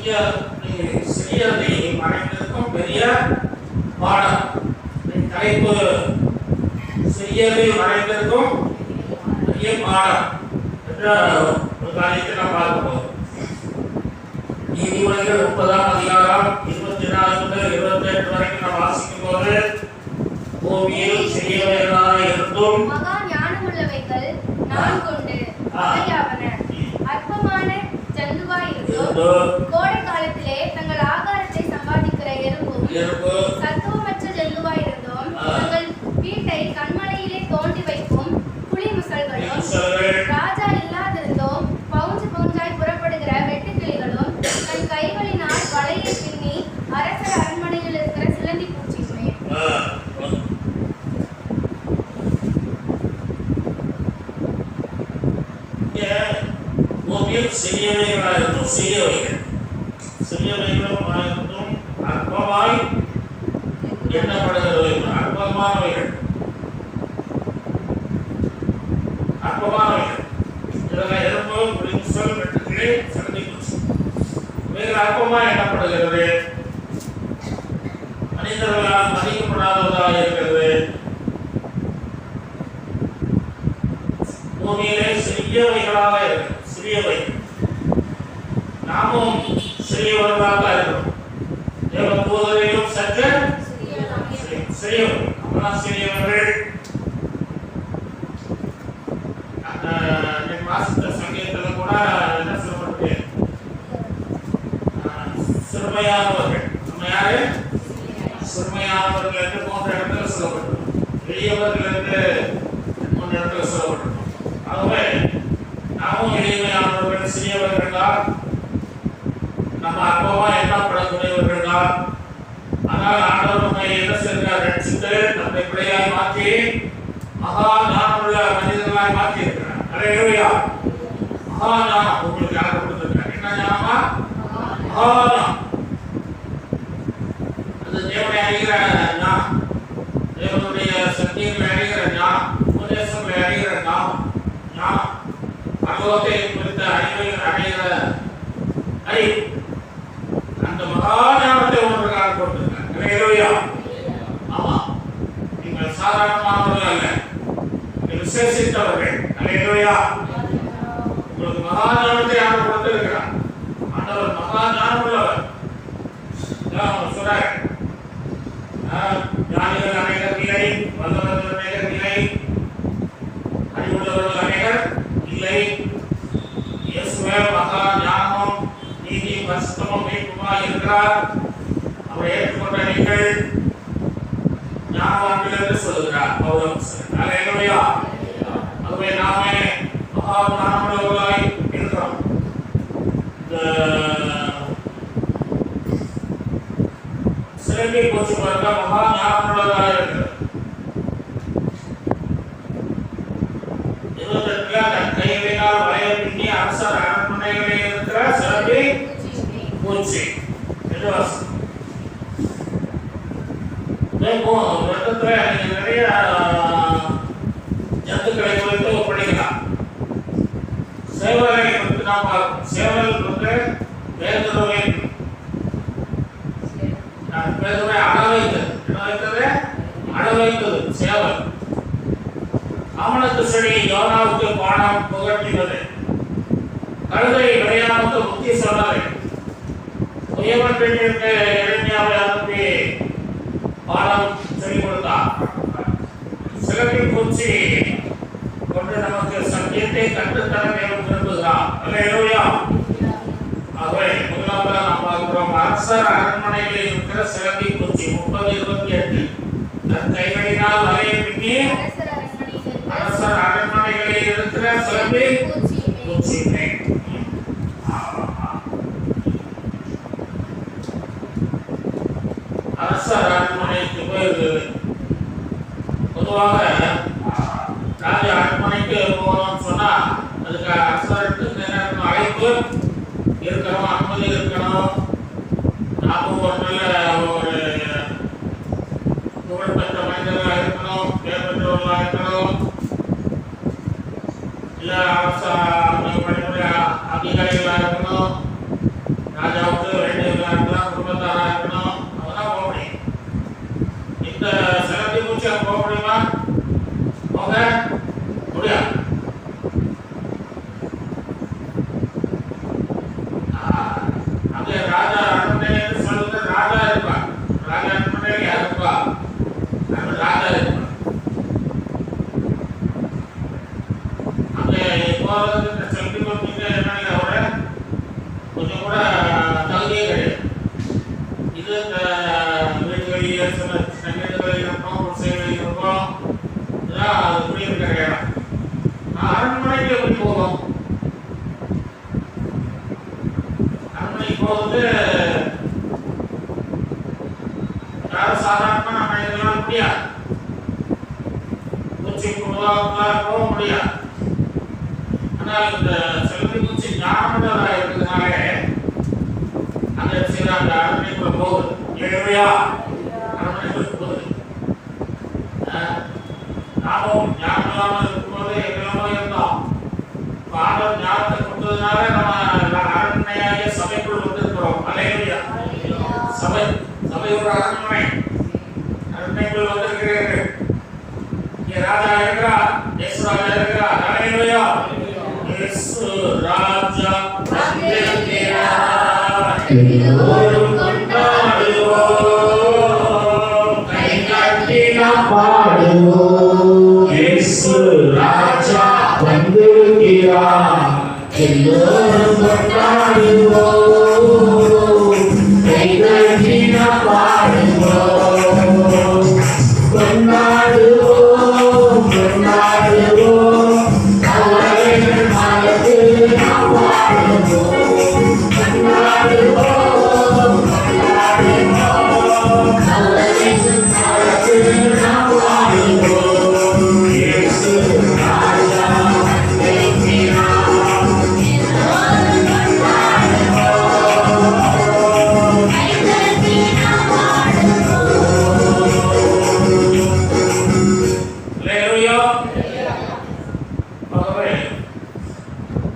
சிறியதை மறைந்திருக்கும் பெரிய பாடம். தலைப்பு சிறியதை மறைந்திருக்கும் பெரிய பாடம் என்ற ஒரு காரியத்தை நாம் பார்க்க போகிறோம். நீதிமொழிகள் 30ஆம் அதிகாரம் 24 முதல் 28 வரைக்கும் நாம் வாசிக்கும் போது, பூமியில் சிறியவைகளாக இருந்தும் மகா ஞானமுள்ளவைகள் 4 உண்டு. அவையாவன: அற்பமான ஜந்துவாய் இருந்தும், கோடை காலத்திலே தங்கள் ஆகாரத்தை சம்பாதிக்கிற எறும்பும், சத்துவமற்ற ஜந்துவாய் இருந்தும் தங்கள் வீட்டை கண்மலையிலே தோண்டி வைக்கும் புலி முசல்களும், ராஜா இல்லாதிருந்தும் பவுஞ்சு பவுஞ்சாய் புறப்படுகிற வெட்டுக்கிளிகளும், தன் கைகளினால் வலையை பின்னி அரசர் அரண்மனையில் இருக்கிற சிலந்தி பூச்சியுமே. சிறியவைகளாயிருந்தும் சிறியவைகளும் அற்பமாய் எண்ணப்படுகிறவைகள், அற்பமானவைகள் இதெல்லாம் எறும்பு, புலிமுசல், வெட்டுக்கிளி, சிலந்தி பூச்சி இவைகள் அற்பமாய் எண்ணப்படுகிறது. மனிதர்களால் மதிக்கப்படாததாக இருக்கிறது. பூமியிலே சிறியவைகளாக இருக்கு. சிறியவை நாமும் சிறியவர்களாக இருக்கிறோம். தேவ தூதரையும் சற்று சிறியவர்கள், நம்மளாம் சிறியவர்கள். வாசித்த சங்கீதத்தில் கூட என்ன சொல்லப்பட்டு, சிறுமையானவர்கள், நம்ம யாரு சிறுமையானவர்கள் என்று 3 இடத்துல சொல்லப்பட்டோம். பெரியவர்கள் என்று 3 இடத்துல சொல்லப்பட்டோம். ஆகவே நாமும் எளிமையானவர்கள், சிறியவர்கள் தான். நம்ம அற்பமா எண்ணப்படக்கூடியவர்கள் தான். ஆனால் ஆண்டவர் நம்மை என்ன செய்கிறார்? ரட்சித்து நம்மை பிள்ளையாய் மாற்றி மகா ஞானமுள்ள மனிதர்களாய் மாற்றி இருக்கிறார். அல்லேலூயா. மகா ஞானம் உங்களுக்கு யார் கொடுத்திருக்கார்? என்ன ஞானமா? மகா ஞானம். அது தேவனை அறிகிற ஞானம், தேவனுடைய சத்தியங்களை அறிகிற ஞானம், உபதேசங்களை அறிகிற ஞானம், பகவத்தை குறித்த அறிவை அடைகிற அறிவு. அந்த மகா ஞானத்தை உங்களுக்கு கொடுத்திருக்கார். அல்லேலூயா. ஆமா, நீங்கள் சாதாரணமானவர்கள் அல்ல, விசேஷித்தவர்கள். அல்லேலூயா. உங்களுக்கு மகா ஞானத்தை யார் கொடுத்திருக்கிறார்? ஆண்டவர் மகா ஞானம் உள்ளவர். சொல்றார், ஞானிகள் அநேகர் இல்லை, வல்லவர்கள் அநேகர் இல்லை, அறிவுள்ளவர்கள் அநேகர் இல்லை. இயேசுவே மகா ஞானமும் நீதியும் பரிசுத்தமும் மீட்புமாய் இருக்கிறார். அவரை ஏற்றுக்கொண்ட நீங்கள் ஞானவான்கள் என்று சொல்லுகிறார் பவுல். அல்லேலூயா. ஆகவே நாமே மகா ஞானமுள்ளவர்களாய் இருக்கிறோம். சிலந்தி பூச்சி பார்க்க மகா ஞானமுள்ளவர்களாக இருக்கிறது. தன் கைகளினால் வலையை பின்னி அரசர் அரண்மனைகளில் இருக்கிற சிலந்தி பூச்சி என்று வாசம். நிறைய ஜந்துக்களை குறித்து படிக்கலாம். சேவலை குறித்து நாம் பார்ப்போம். சேவல் பேதுருவை அழ வைத்தது சேவல். ஆமணக்கு செடி யோனாவுக்கு பாடம் புகட்டினது. கழுதை விளையாமுக்கு புத்தி சொன்னது. உயவன் பெண்ணிற்கு எளிமையாவை அனுப்பி பாடம் சொல்லிக் கொடுத்தார். சிலந்தி பூச்சி கொண்டு நமக்கு சத்தியத்தை கற்றுத்தர விரும்புகிறார். அல்லேலூயா. ஆகவே முதலாவது நாம் பார்க்கிறோம், அரசர் அரண்மனையில் இருக்கிற சிலந்தி பூச்சி. 30:28 தன் கைகளினால் வலையை பின்னி அரசர் அரண்மனைகளில் இருக்கிற சிலந்தி பூச்சி. அரசர் அரண்மனைக்கு போயிருக்கிறது. பொதுவாக ராஜ அரண்மனைக்கு போகணும்னு சொன்னா அதுக்கு அரசருக்கு அழைப்பு இருக்கணும், அனுமதி இருக்கணும். நாமும் ஒரு நல்ல ஒரு புகழ்பெற்ற மனிதர்களாக இருக்கணும், பேர் பெற்றவர்களாக இருக்கணும். இல்ல அரச அதிகாரிகளாக இருக்கணும். ராஜாவுக்கு அவங்க முடியாது. அங்க ராஜா அரண்மனை சொல்றது ராஜா இருப்பார். ராஜா அரண்மனை யார் இருப்பா? ராஜா இருப்பார். அங்க போறது இந்த செல்வி பத்திங்க என்ன அவரை கொஞ்சம் கூட தகுதியே கிடையாது. இது இந்த வீடுகளில் சில வீடுகளில் இருக்கும், குடிசைகளில் இருக்கும், இதெல்லாம் அது குடியிருக்கிற இடம். அரண்மனைக்கு எப்படி போகும்? அரண்மனைக்கு போகிறது யாரும் சாதாரணமாக நம்ம இதெல்லாம் முடியாது. பூச்சி குடுவாக்கெல்லாம் போக முடியாது. ஆனால் இந்த செல்வி பூச்சி ஞானமுள்ளதாக இருக்கிறதுனாலே அந்த சில அந்த அரண்மனைக்குள்ள போகுது. ஏழையா அரண்மனைக்குள்ள போகுது. நாமும் ஞானம் இல்லாமல் இருக்கும்போது எங்கெல்லாமோ இருந்தோம். ஆண்டவர் ஞானத்தை கொடுத்ததுனால நம்ம அரண்மனையாகிய சபைக்குள் வந்திருக்கிறோம். அல்லேலூயா. சபை ஒரு அரண்மனை. அரண்மனைக்குள் வந்திருக்கிறீர்கள். இங்கே ராஜா இருக்கிறார், இயேசு ராஜா இருக்கிறார். அல்லேலூயா. இயேசு ராஜா வந்திருக்கிறார். எல்லோரும் கொண்டாடுவோம், கை தட்டி நாம் பாடுவோம். இயேசு ராஜா வந்திருக்கிறார். எல்லோரும் கொண்டாடுவோம், கை தட்டி நாம் பாடுவோம். கொண்டாடுவோம், கொண்டாடுவோம், அவரின் மனதில் நாம் பாடுவோம். கொண்டாடுவோம், கொண்டாடுவோம், அவரின் மனதில் நாம் பாடுவோம். இயேசு ராஜா வந்திருக்கிறார். எல்லோரும் கொண்டாடுவோம், கை தட்டி நாம் பாடுவோம். அல்லேலூயா. ஆகவே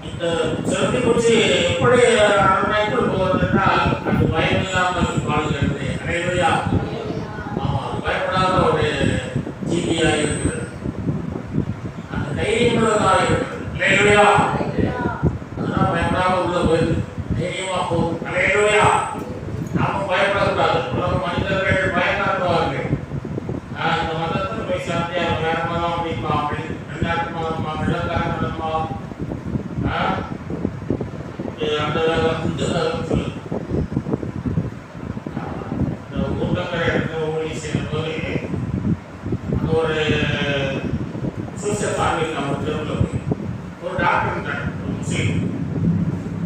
இந்த செல்வி பூச்சி எப்படி அரண்மனைக்குள் போவதென்றால் அது பயமில்லாமல் வாழ்கிறது. அல்லேலூயா. ஆமா, பயப்படாத ஒரு ஜீவியாக இருக்கிறது. அந்த தைரியமுள்ளதாக இருக்கிறது. அல்லேலூயா. அதெல்லாம் பயப்படாமல் உள்ள போயிருக்கு. தைரியமா போகும். அல்லேலூயா. நாம பயப்படக்கூடாது. உலக மனிதர்கள் பயந்தாக்குவார்கள். இந்த மதத்தில் போய் சாந்தி அவங்க வேற மதம் அப்படிமா, அப்படி வெளிநாட்டு மதமா, வெள்ளக்கார மதமா, அந்த இந்த சொல்லு. இந்த ஊர்லக்கிற இடத்துல ஊழி செய்யும் போது அங்கே ஒரு சூசைட் ஆர்மி நம்ம தெருவில் போய் ஒரு டாக்டர் இருந்தார், ஒரு முஸ்லீம்.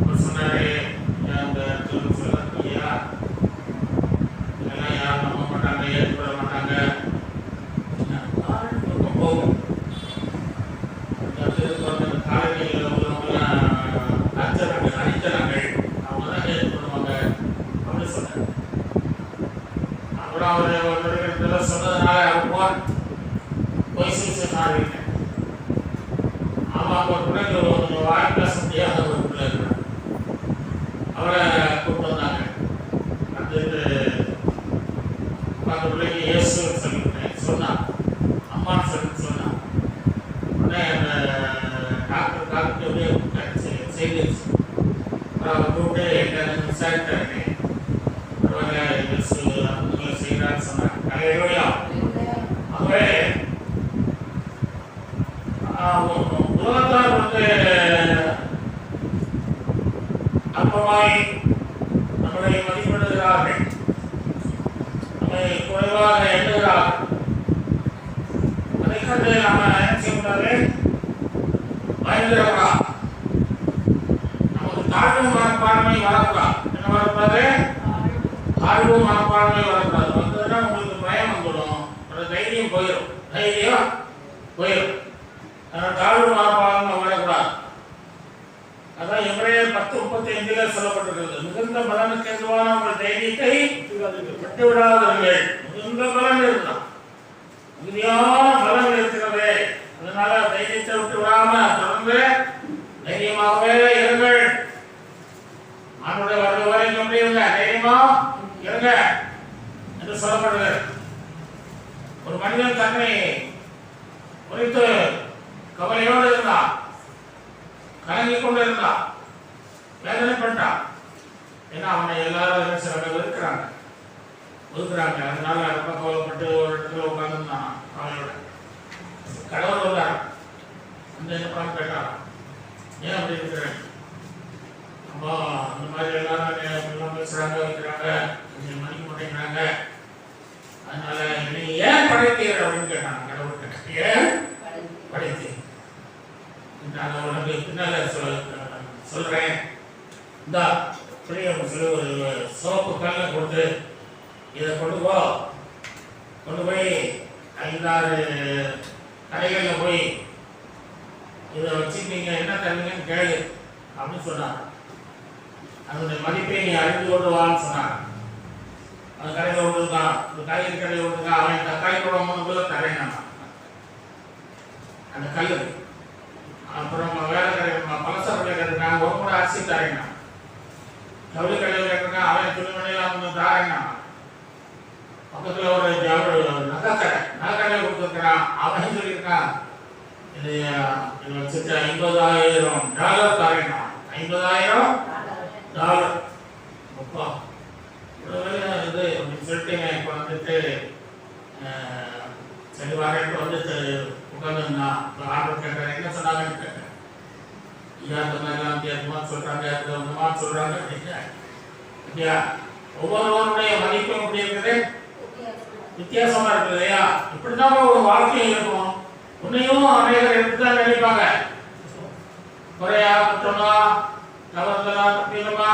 அவர் சொன்னாரு, அந்த சொல்ல ஐயா இதெல்லாம் யாரும் நம்ப மாட்டாங்க, ஏற்பட மாட்டாங்க. போகும் காலனியில் உள்ளவங்களாம் அடித்தனாங்கள் அவங்க தான் ஹெல்ப் பண்ணுவாங்க அப்படின்னு சொன்னாங்க. அப்புறம் அவர் இதெல்லாம் சொன்னதுனால அவர் போய் சூசைட் ஆகிட்டேன். ஆமாம், ஒரு பிள்ளைங்க ஒரு வாய் பேச முடியாத ஒரு பிள்ளை இருக்கிறார். அவரை கூப்பிட்டு வந்தாங்க. அந்த பிள்ளைக்கு இயேசு சொன்னான், அம்மான்னு சொன்னான். உடனே அந்த டாக்டர் அப்படியே செய்திருச்சு. அப்புறம் அவர் கூப்பிட்டு என்ன விசாரித்தாருங்க. பரவாயில்ல, இயேசு அற்புதங்களை செய்கிறான்னு சொன்னாங்க. அல்லேலூயா. ஆகவே உலகத்தார் அற்பமாய் நம்மளை மதிப்பிடுகிறார்கள், நம்மை குறைவாக எண்ணுகிறார்கள். அதை கண்டு நம்ம என்ன செய்யக்கூடாது? பயந்துடக்கூடாது. நமக்கு தாழ்வு மனப்பான்மை வரக்கூடாது. என்ன வரக்கூடாது? தாழ்வு மனப்பான்மை வரக்கூடாது. வந்ததுன்னா உங்களுக்கு பயம் வந்துடும், தைரியம் போயிடும். தைரியம் போயிடும். தாழ்வு மனப்பான்மை வரக்கூடாது. அதான் எபிரேயர் 10:35 சொல்லப்பட்டிருக்கிறது. மிகுந்த பலனுக்கு எதுவான உங்கள் தைரியத்தை விட்டு விடாதீர்கள். மிகுந்த பலன் இருந்தான், மிகுதியான பலன் இருக்கிறது. அதனால தைரியத்தை விட்டு விடாம தொடர்ந்து தைரியமாகவே இருங்கள். அவனுடைய வருட வரைக்கும் எப்படி இருங்க? தைரியமா இருங்க என்று சொல்லப்படுகிறது. ஒரு மனிதன் தன்னை குறித்து கவலையோடு இருந்தான், கலங்கிக் கொண்டு இருந்தான், வேதனைப்பட்டான். ஏன்னா அவனை எல்லாரும் என்ன செய்றாங்க, ஒதுக்குறாங்க. அதனால ரொம்ப கவலைப்பட்டு ஒரு இடத்துல உட்கார்ந்துருந்தான் அவனோட. கடவுள் வந்தார், அந்த என்ன கேட்டாராம், ஏன் அப்படி இருக்கிறேன்? அப்போ அந்த மாதிரி எல்லாரும் எல்லாம் பேசுறாங்க, வைக்கிறாங்க, மதிக்க மாட்டேங்கிறாங்க. அதனால நீ ஏன் படைத்தீர் அப்படின்னு கேட்டாங்க கடவுள்கிட்ட. ஏன் படைத்தீர்? நான் உனக்கு பின்னால சொல்றேன். இந்த பிள்ளைய சொல்லி ஒரு சோப்பு கல்லை கொடுத்து இதை கொண்டு போய் 5-6 கடைகளில் போய் இதை வச்சு நீங்கள் என்ன தருவீங்கன்னு கேளு அப்படின்னு சொன்னாங்க. அதனுடைய மதிப்பை நீ அறிந்து கொண்டு வான்னு சொன்னாங்க. அந்த கடையில் விட்டுருக்கான், இந்த காய்கறி கடையில் விட்டுருக்கான். அவன் தக்காளி போட தரேன் அந்த கல். அப்புறம் வேலை கடை பலச கடையில் கேட்டிருக்காங்க, ஒரு கூட அரிசி தரேன்னா. ஜவுளி கடையில் கேட்டிருக்கான், அவன் துணிமணியெல்லாம் வந்து தாரேன்னா. பக்கத்தில் ஒரு நகைக்கடை கொடுத்துருக்கிறான், அவன் சொல்லியிருக்கான் இது வச்சுட்டு $50,000 தரேன்னா. $50,000 அப்பா இது அப்படின்னு சொல்லிட்டு இப்போ வந்துட்டு சரி வரேன் வந்துட்டு உட்காந்துருந்தான். ஆர்டர் கேட்குறேன், என்ன சொன்னாங்கன்னு கேட்டேன். இந்த மாதிரிலாம் வித்தியாசமாக சொல்கிறாங்க, அந்த மாதிரி சொல்கிறாங்க அப்படின்னா இல்லையா? ஒவ்வொருவருடைய மதிப்பும் எப்படி இருக்குது, வித்தியாசமா இருக்குது இல்லையா? இப்படிதான் ஒரு வாழ்க்கையும் இருக்கும். உன்னையும் அநேகர் எப்படிதான் நினைப்பாங்க, குறையா குற்றமா தவறுதலா தப்பிதமா.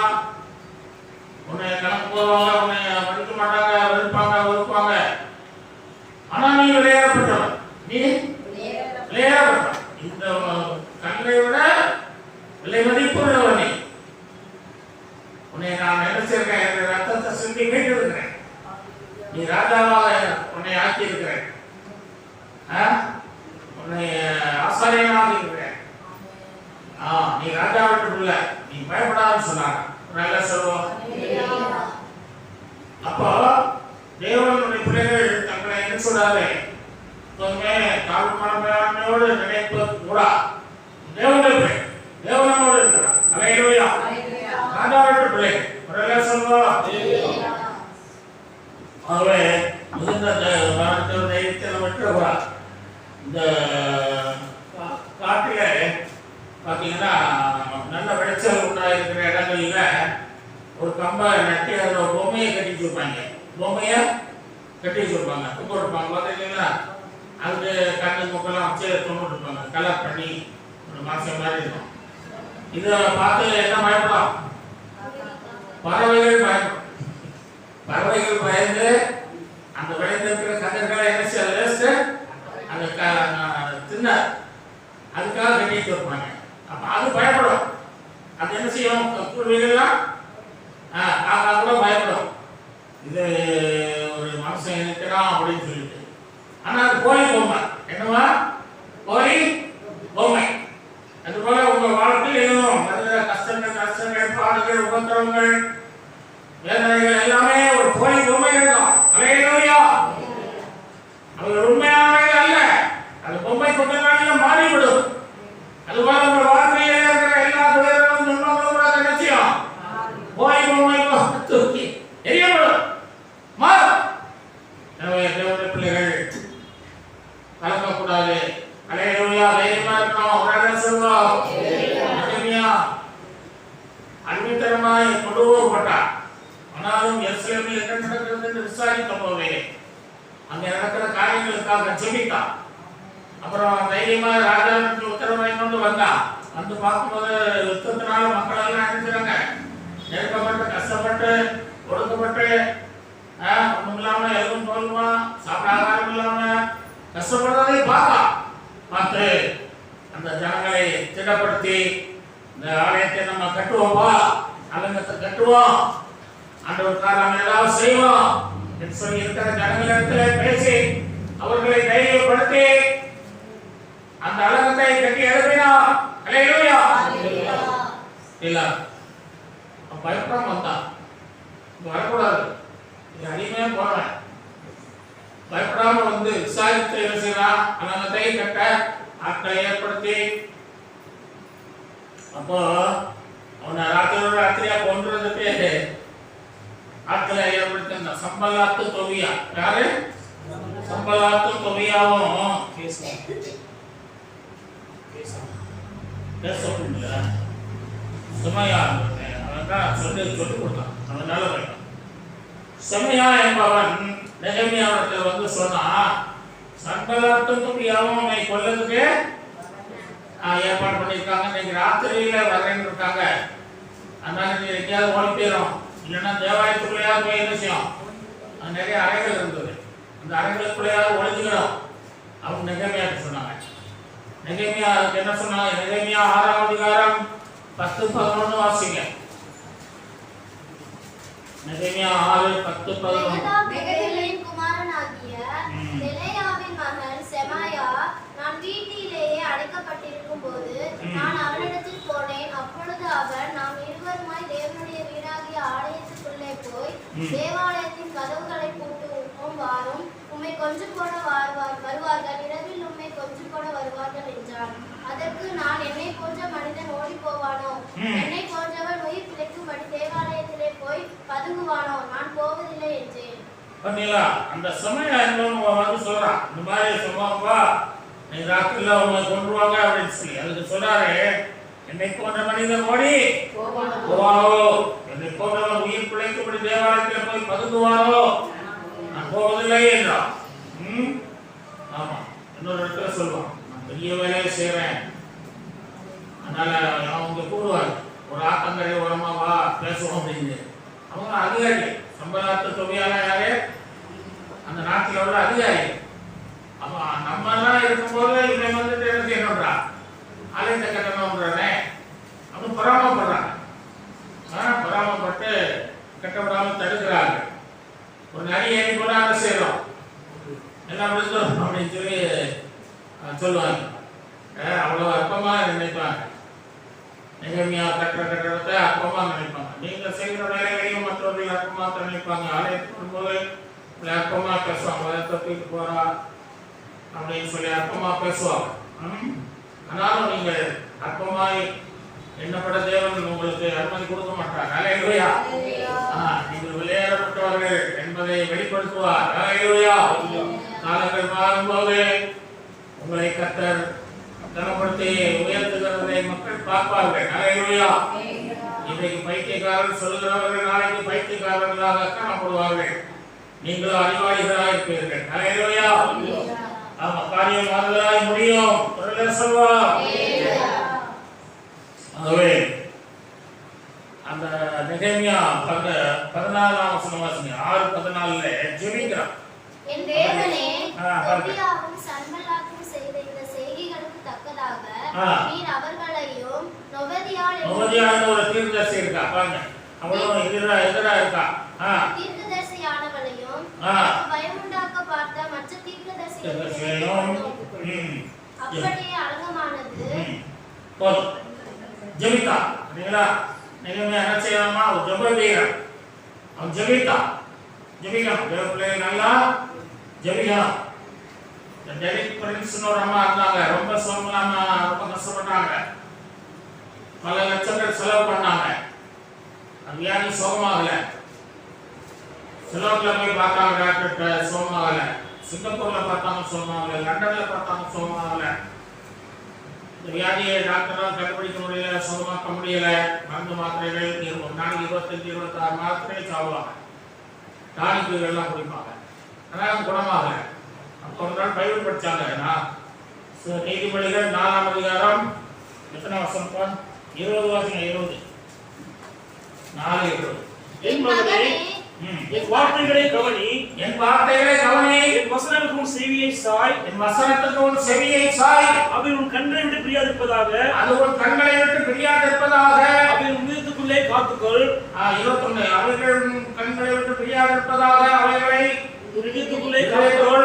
உன்னை கணக்கு போவாங்க, உன்னை மதிக்க மாட்டாங்க, வெறுப்பாங்க. ஆனா நீ விளையாடப்பட்டவன், நீ விளையாடப்பட்டவன். இந்த கண்ணை விட விலை மதிப்பு உள்ளவன் நீ. உன்னை நான் நினைச்சிருக்கேன், என் ரத்தத்தை சிந்தி மீட்டு இருக்கிறேன். நீ ராஜாவாக உன்னை ஆக்கி இருக்கிறேன், உன்னை ஆசாரியனாக இருக்கிறேன். நீ ராஜாவிட்டு உள்ள, நீ பயப்படாதுன்னு சொன்னாங்க. நல்லா சொல்லுவோம். அப்போ தேவனுடைய பிள்ளைகள் தங்களை என்ன சொல்றாரு, எப்போதுமே தாழ்மையோடு நினைப்பது கூட தேவனுடைய தேவனோடு இருக்கிறார். அல்லேலூயா. ராஜாவிட்டு பிள்ளைகள் நல்லா சொல்லுவோம். ஆகவே மிகுந்த தைரியத்தை விட்டுறக்கூடாது. இந்த காட்டில பார்த்தீங்கன்னா நல்ல விளைச்சல் உண்டாயிருக்கிற இடங்கள்ல ஒரு கம்பை நட்டி அதில் ஒரு பொம்மையை கட்டி வச்சுருப்பாங்க. பொம்மையை கட்டி வச்சுருப்பாங்க, துக்க கொடுப்பாங்க. பார்த்தீங்கன்னா அதுக்கு கண்ணு முக்கெல்லாம் வச்சு தொங்க கொடுப்பாங்க, கலர் பண்ணி ஒரு மாசம் மாதிரி இருக்கும். இதை பார்த்து என்ன பயப்படும், பறவைகள் பயப்படும். பறவைகள் பயந்து அந்த விளைந்திருக்கிற கதிர்களை என்ன செய்ய அந்த தின்ன அதுக்காக கட்டிட்டு இருப்பாங்க. அப்ப அது பயப்படும். அது என்ன செய்யும், குருவிகள்லாம் கூட பயப்படும். இது ஒரு மனுஷன் இருக்கிறான் அப்படின்னு சொல்லிட்டு. ஆனா அது கோழி பொம்மை. என்னவா? கோழி பொம்மை. அது போல உங்க வாழ்க்கையிலும் கஷ்டங்கள், பாடுகள், உபத்திரவங்கள், வேதனைகள் எல்லாமே ஒரு கோழி பொம்மை இருக்கும். அல்லேலூயா. அது உண்மையானது அல்ல, அது பொம்மை கொஞ்ச நாளில் மாறிவிடும். அதுபோல உங்க வாழ்க்கையில இருக்கிற எல்லா துயரங்களும் துன்பங்களும் நிச்சயம் கோழி பொம்மை தூக்கி எரியப்படும், மாறும். எனவே தேவனுடைய பிள்ளைகள் கலக்கக்கூடாது. அல்லேலூயா. தைரியமா இருக்கணும். ஒரு சொல்லுவோம், அன்பித்தனமாய் கொண்டு போகப்பட்டார். ஆனாலும் எருசலேமில் என்ன நடக்கிறது என்று விசாரித்த போதே அங்க நடக்கிற காரியங்களுக்காக ஜெபித்தான். அப்புறம் தைரியமா ராஜாவுக்கு உத்தரவை கொண்டு வந்தான். வந்து பார்க்கும்போது யுத்தத்தினால மக்கள் எல்லாம் அடிக்கிறாங்க, நெருக்கப்பட்டு கஷ்டப்பட்டு ஒடுக்கப்பட்டு ஒண்ணும் இல்லாம எதுவும் தோல்மா சாப்பிட ஆகாரம் இல்லாம கஷ்டப்படுறதை பார்த்து அந்த ஜனங்களை திடப்படுத்தி இந்த ஆலயத்தை நம்ம கட்டுவோமா, அலங்கத்தை கட்டுவோம், ஆண்டவருக்காக நம்ம ஏதாவது செய்வோம் என்று சொல்லி இருக்கிற ஜனங்களிடத்தில் பேசி அவர்களை தைரியப்படுத்தி அந்த அலங்கத்தை கட்டி எழுப்பினார். அல்லேலூயா. இல்ல பயப்படாம வந்தான், வரக்கூடாது, இது அடிமையா போறேன், பயப்படாம வந்து விசாரித்து என்ன செய்யறான், அலங்கத்தை கட்ட ஆட்களை ஏற்படுத்தி, அப்போ அவனை ராத்திரியா கொன்றதுக்கு ஆட்களை ஏற்படுத்தி சம்பலாத்து தொவியா, யாரு சம்பலாத்து தொவியாவும் சுமையா சொல்லி கொடுத்தான். அதனால செமையா என்பவன் நெகமியாவிடத்தில் வந்து சொன்னா, சம்பலாத்தும் தொவியாவும் அவனை கொல்லதுக்கு ஏற்பாடு பண்ணியிருக்காங்க. இன்னைக்கு ராத்திரியில வரேன்னு இருக்காங்க. அதனால நீ எங்கேயாவது ஓடி போயிடும், இல்லைன்னா தேவாலயத்துக்குள்ளேயாவது போய் என்ன செய்யும். நிறைய அறைகள் இருந்தது, அந்த அறைகளுக்குள்ளேயாவது ஒழிஞ்சுக்கணும் அவங்க நெகமியாவுக்கு சொன்னாங்க. நெகமியா அதுக்கு என்ன சொன்னாங்க? நெகமியா 6ஆம் அதிகாரம் 10-11 வாசிங்க. நெகமியா 6:10-11. குமாரனாகிய தெலாயாவின் மகன் செமாயா நான் வீட்டிலேயே அடைக்கப்பட்டிருக்கும் போது நான் அவனிடத்தில் போனேன். அப்பொழுது அவர், நாம் இருவருமாய் தேவனுடைய வீடாகிய ஆலயத்துக்குள்ளே போய் தேவாலயத்தின் கதவுகளை பூட்டுவோம், வாரும், உம்மை கொன்று போட வருவார்கள், இரவில் உம்மை கொன்று போட வருவார்கள் என்றார். அதற்கு நான், என்னை போன்ற மனிதன் ஓடி போவானோ, என்னை போன்றவன் உயிர் பிழைக்கும்படி தேவாலயத்திலே போய் பதுங்குவானோ, நான் போவதில்லை என்றேன். அந்த சமயம் வந்து சொல்றான், இந்த மாதிரி சொல்லுவாங்கப்பா, நீ ராத்திரில அவங்க கொண்டுருவாங்க அப்படின்னு சொல்லி. அதுக்கு சொல்றாரு, என்னை போன்ற மனிதன் ஓடி போவானோ, என்னை போன்றவன் உயிர் பிழைக்கும்படி தேவாலயத்துல போய் பதுங்குவானோ, நான் போவதில்லை என்றான். ஆமா, இன்னொரு இடத்துல சொல்லுவான், நான் பெரிய வேலையை செய்யறேன், அதனால அவங்க கூடுவாங்க, ஒரு ஆத்தங்கரை ஓரமா வா பேசுவோம் அப்படின்னு. அவங்க அதிகாரி, சம்பளாத்து தொகையால யாரு, அந்த நாட்டில் உள்ள அதிகாரி. அப்ப நம்ம எல்லாம் இருக்கும்போது இவனை வந்துட்டு என்ன செய்யணும்ன்றா, ஆலயத்தை கட்டணும்ன்றே அவங்க பொறாமப்படுறாங்க. பொறாமப்பட்டு கட்ட விடாம தடுக்கிறாங்க. ஒரு நிறைய ஏறி கூட அதை செய்யறோம், எல்லாம் விழுந்தோம் அப்படின்னு சொல்லி சொல்லுவாங்க. அவ்வளவு அற்பமா நினைப்பாங்க. நெகமியா கட்டுற கட்டடத்தை அற்பமா நினைப்பாங்க. நீங்க செய்கிற வேலைகளையும் மற்றவர்கள் அற்பமா நினைப்பாங்க. ஆலயத்துக்கு போது அற்பமா பேசுவாங்க, தப்பிட்டு போறா அப்படின்னு சொல்லி அற்பமா பேசுவாங்க. ஆனாலும் நீங்க அற்பமாய் எண்ணப்பட தேவன் உங்களுக்கு அனுமதி கொடுக்க மாட்டார். அல்லேலூயா. நீங்கள் விளையாடப்பட்டவர்கள் என்பதை வெளிப்படுத்துவார். அல்லேலூயா. காலங்கள் மாறும்போது உங்களை கர்த்தர் கனப்படுத்தி உயர்த்துகிறதை மக்கள் பார்ப்பார்கள். அல்லேலூயா. இன்றைக்கு பைத்தியக்காரன் சொல்லுகிறவர்கள் நாளைக்கு பைத்தியக்காரர்களாக காணப்படுவார்கள். நீங்களும் அறிவாளிகளாக இருப்பீர்கள். அல்லேலூயா. ஆமா, காரியம் மாறுதலாய் முடியும். சொல்வார். ஆகவே அந்த நெகமியா 14ஆம் வசனம் வாசிங்க. 6:14 ஜெபிக்கிறான். என் தேவனே, தொபியாவும் சன்பல்லாத்தும் செய்த இந்த செய்கைகளுக்கு தக்கதாக நீர் அவர்களையும் நொவதியாள் ஒரு தீர்க்கதரிசி இருக்கா பாருங்க, அவளும் எதிரா இருக்கா. தீர்க்கதரிசியானவளையும் பயமுண்டாக்க பார்த்த மற்ற தீர்க்கதரிசிகளையும் அப்படியே அடங்கமானது போதும். ஜெபித்தா சரிங்களா? நெகமியா என்ன செய்யணுமா? ஒரு ஜெப வீரன். அவன் ஜெபிக்கணும். தேவப்பிள்ளை நல்லா ஜெபிக்கணும். டெரிக் பிரின்ஸ்னு ஒரு அம்மா இருந்தாங்க, ரொம்ப சோம்பலாம ரொம்ப கஷ்டப்பட்டாங்க. பல லட்சங்கள் செலவு பண்ணாங்க. அது வியாதி சோகமாகல. சிலோக்ல போய் பார்த்தாங்க, டாக்டர்கிட்ட சோகமாகல. சிங்கப்பூர்ல பார்த்தாங்க சோகமாகல. லண்டன்ல பார்த்தாங்க சோகமாகல. இந்த வியாதியை டாக்டரால் கண்டுபிடிக்க முடியல, சுகமாக்க முடியல. மருந்து மாத்திரைகள் இருக்கும். நாளைக்கு 25-26 மாத்திரை சாப்பிடுவாங்க. டானிக்குகள் எல்லாம் குடிப்பாங்க. ஆனால் குணமாகல. அப்போ ஒரு நாள் பைபிள் படிச்சாங்க. நீதிபதிகள் 4ஆம் அதிகாரம் எத்தனை வசனம்? 20 வாசிங்க. 20 4:20. என் மகனே, என் வார்த்தைகளை கவனி, என் வசனத்துக்கும் செவியை சாய், அவை உன் கண்களை விட்டு பிரியாதிருப்பதாக, அவை உன் இதயத்துக்குள்ளே காத்துக்கொள். 21 அவைகள் கண்களை விட்டு பிரியாதிருப்பதாக, அவைகளை இதயத்துக்குள்ளே காத்துக்கொள்.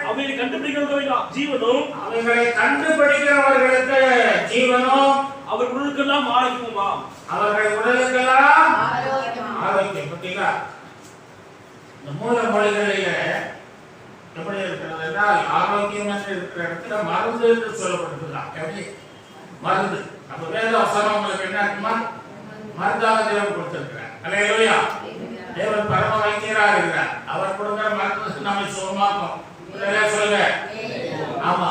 அவைகளை கண்டுபிடிக்கிறவர்களுக்கு ஜீவனும் அவர் உடலுக்கெல்லாம் ஆரோக்கியமுமாம். அவர்கள் உடலுக்கெல்லாம் ஆரோக்கியம். பார்த்தீங்களா? இந்த மூல மொழிகளில எப்படி இருக்கிறது என்றால் ஆரோக்கியம் என்று இருக்கிற இடத்துல மருந்து என்று சொல்லப்பட்டிருக்கலாம். எப்படி மருந்து? அப்ப வேத வசனம் உங்களுக்கு என்ன இருக்குமா? மருந்தாக தேவன் கொடுத்திருக்கிறார். அல்லேலூயா. தேவன் பரம வைத்தியராக இருக்கிறார். அவர் கொடுக்கிற மருந்து நம்மை சுகமாக்கும். சொல்லுங்க. ஆமா.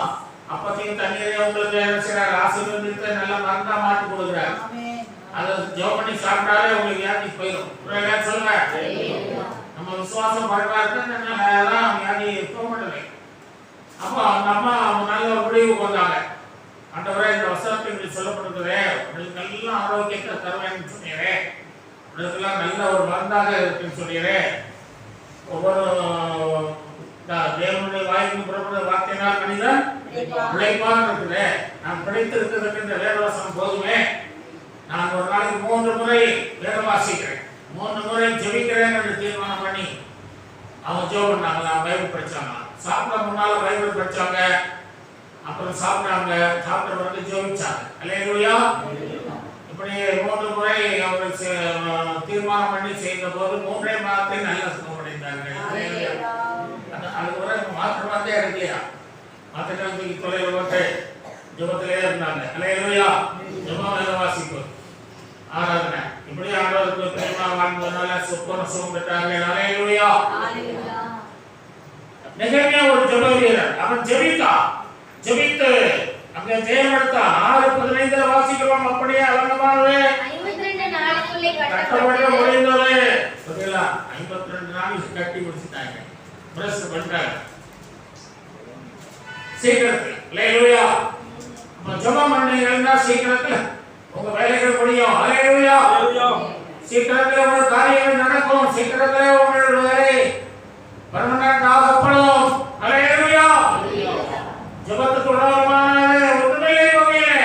அப்பத்தையும் தண்ணீரையும் உங்களுக்கு என்ன செய்யறார்? ஆசீர்வதித்து நல்ல மருந்தா மாற்றி கொடுக்கிறார். அதை ஜெபம் பண்ணி சாப்பிட்டாலே உங்களுக்கு வியாதி போயிடும். சொல்லுங்க. நம்ம விசுவாசம் பரவாயில்லைதான் வியாதி இருக்க மாட்டேன். அப்போ நம்ம நல்ல ஒரு முடிவுக்கு வந்தாங்க. ஆண்டவரே, இந்த வசனத்தில் சொல்லப்படுகிறே உங்களுக்கு நல்ல ஆரோக்கியத்தை தருவேன்னு சொன்னீரே, உங்களுக்கெல்லாம் நல்ல ஒரு மருந்தாக இருக்குன்னு சொன்னீரே, ஒவ்வொரு தேவனுடைய வாயிலிருந்து புறப்படுற வார்த்தையினால் மனிதன் உழைப்பான் இருக்குது. நான் படித்திருக்கிறதுக்கு இந்த வேதவசனம் போதுமே. நான் ஒரு நாளைக்கு 3 முறை வேதம் வாசிக்கிறேன், 3 முறை ஜெபிக்கிறேன் என்று தீர்மானம் பண்ணி அவங்க ஜெபம் பண்ணாங்க. பைபிள் படிச்சாங்க. சாப்பிட முன்னால பைபிள் படிச்சாங்க, அப்புறம் சாப்பிட்டாங்க, சாப்பிட்ட பிறகு ஜெபிச்சாங்க. அல்லேலூயா. இப்படி 3 முறை அவர்கள் தீர்மானம் பண்ணி செய்த போது 3 மாதத்தில் நல்ல சுகமடைந்தார்கள். அதுவரை மாத்திரமாத்தே இருக்கலையா, மாத்திரம் தொலைவில் போட்டு ஜெபத்திலே இருந்தாங்க. அல்லேலூயா. ஜெபம் வேத வாசிப்பு ஆராதனை இப்படி ஆண்டவருக்கு பிரியமா வாழ்ந்ததனால சுகம் பெற்றார்கள். அல்லேலூயா. நெகேமியா ஒரு ஜெப வீரர். அவன் ஜெபித்தான். ஜெபித்து அங்கே ஜெயம் எடுத்தான். 6:15 வாசிக்கிறோம். அப்படியே அலங்கமானது 52 நாளுக்குள்ளே கட்டப்பட்டு முடிந்தது. சரிங்களா? 52 நாளைக்கு கட்டி முடிச்சிட்டாங்க. பிரஸ் பண்ணிட்டாங்க சீக்கிரத்தில். அல்லேலூயா. நம்ம ஜெபம் பண்ணீங்கன்னா சீக்கிரத்தில் உங்க வேலைகள் முடியும். அல்லேலூயா. சீக்கிரத்தில் உங்க காரியங்கள் நடக்கும். சீக்கிரத்தில் உங்களுடைய வேலை பர்மனன்ட் ஆகப்படும். அல்லேலூயா. ஜெபத்துக்கு உதாரணமானது ஒன்றுமில்லை பூமியிலே.